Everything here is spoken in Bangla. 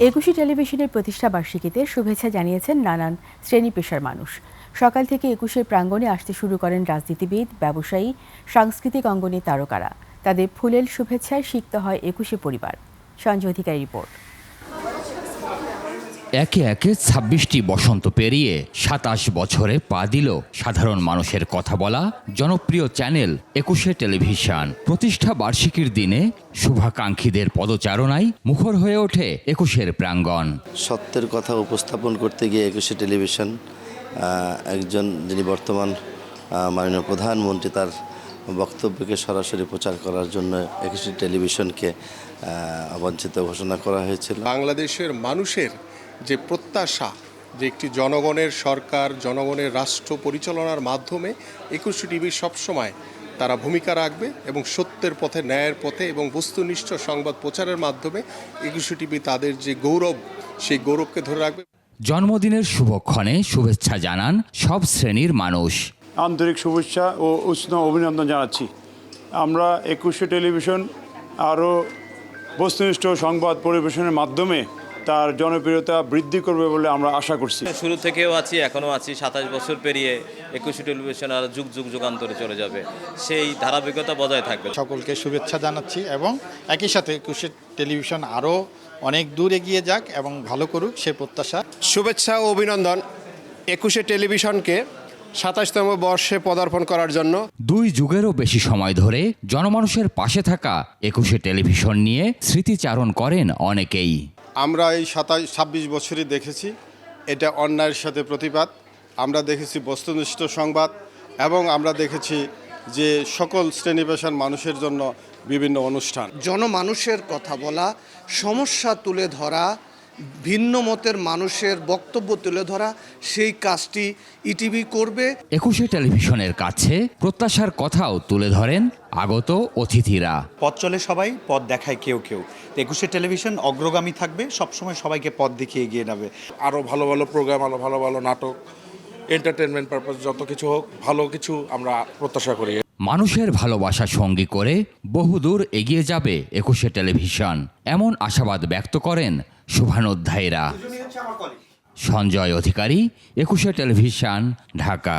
একুশে টেলিভিশনের প্রতিষ্ঠা বার্ষিকীতে শুভেচ্ছা জানিয়েছেন নানান শ্রেণী পেশার মানুষ। সকাল থেকে একুশের প্রাঙ্গণে আসতে শুরু করেন রাজনীতিবিদ, ব্যবসায়ী, সাংস্কৃতিক অঙ্গনের তারকারা। তাদের ফুলেল শুভেচ্ছায় সিক্ত হয় একুশে পরিবার। সঞ্জয় অধিকারী রিপোর্ট। একে একে ২৬টি বসন্ত পেরিয়ে ২৭ বছরে পা দিল সাধারণ মানুষের কথা বলা জনপ্রিয় চ্যানেল একুশে টেলিভিশন। প্রতিষ্ঠা বার্ষিকীর দিনে শুভাকাঙ্ক্ষীদের পদচারণায় মুখর হয়ে ওঠে একুশের প্রাঙ্গণ। সত্যের কথা উপস্থাপন করতে গিয়ে একুশে টেলিভিশন একজন যিনি বর্তমান মাননীয় প্রধানমন্ত্রী তার বক্তব্যকে সরাসরি প্রচার করার জন্য একুশে টেলিভিশনকে অবাঞ্ছিত ঘোষণা করা হয়েছিল। বাংলাদেশের মানুষের যে প্রত্যাশা যে একটি জনগণের সরকার, জনগণের রাষ্ট্র পরিচালনার মাধ্যমে একুশে টিভি সবসময় তারা ভূমিকা রাখবে এবং সত্যের পথে, ন্যায়ের পথে এবং বস্তুনিষ্ঠ সংবাদ প্রচারের মাধ্যমে একুশে টিভি তাদের যে গৌরব, সেই গৌরবকে ধরে রাখবে। জন্মদিনের শুভক্ষণে শুভেচ্ছা জানান সব শ্রেণীর মানুষ। আন্তরিক শুভেচ্ছা ও উষ্ণ অভিনন্দন জানাচ্ছি। আমরা একুশে টেলিভিশন আরও বস্তুনিষ্ঠ সংবাদ পরিবেশনের মাধ্যমে তার জনপ্রিয়তা বৃদ্ধি করবে বলে আমরা আশা করছি। শুরু থেকেও আছি, এখনও আছি। ২৭ বছর পেরিয়ে একুশে টেলিভিশন আর যুগ যুগ যুগান্তরে চলে যাবে, সেই ধারাবাহিকতা বজায় থাকবে। সকলকে শুভেচ্ছা জানাচ্ছি এবং একই সাথে একুশে টেলিভিশন আরও অনেক দূর এগিয়ে যাক এবং ভালো করুক সে প্রত্যাশা। শুভেচ্ছা ও অভিনন্দন একুশে টেলিভিশনকে ২৭তম বর্ষে পদার্পণ করার জন্য। ২ যুগেরও বেশি সময় ধরে জনমানুষের পাশে থাকা একুশে টেলিভিশন নিয়ে স্মৃতিচারণ করেন অনেকেই। আমরা এই ২৬ বছরই দেখেছি এটা অন্যায়ের সাথে প্রতিবাদ, আমরা দেখেছি বস্তুনিষ্ঠ সংবাদ এবং আমরা দেখেছি যে সকল শ্রেণী পেশার মানুষের জন্য বিভিন্ন অনুষ্ঠান। জনমানুষের কথা বলা, সমস্যা তুলে ধরা, ভিন্ন মতের মানুষের বক্তব্য তুলে ধরা, সেই কাজটি ইটিভি করবে। একুশে টেলিভিশনের কাছে প্রত্যাশার কথাও তুলে ধরেন আগত অতিথিরা। পথ চলে সবাই, পথ দেখায় কেউ কেউ। একুশে টেলিভিশন অগ্রগামী থাকবে, সবসময় সবাইকে পথ দেখিয়ে এগিয়ে নেবে। আরও ভালো ভালো প্রোগ্রাম, আরও ভালো ভালো নাটক, এন্টারটেনমেন্ট পারপাস যত কিছু হোক, ভালো কিছু আমরা প্রত্যাশা করি। মানুষের ভালোবাসা সঙ্গী করে বহুদূর এগিয়ে যাবে একুশে টেলিভিশন, এমন আশাবাদ ব্যক্ত করেন শুভানুধ্যায়ীরা। সঞ্জয় অধিকারী, একুশে টেলিভিশন, ঢাকা।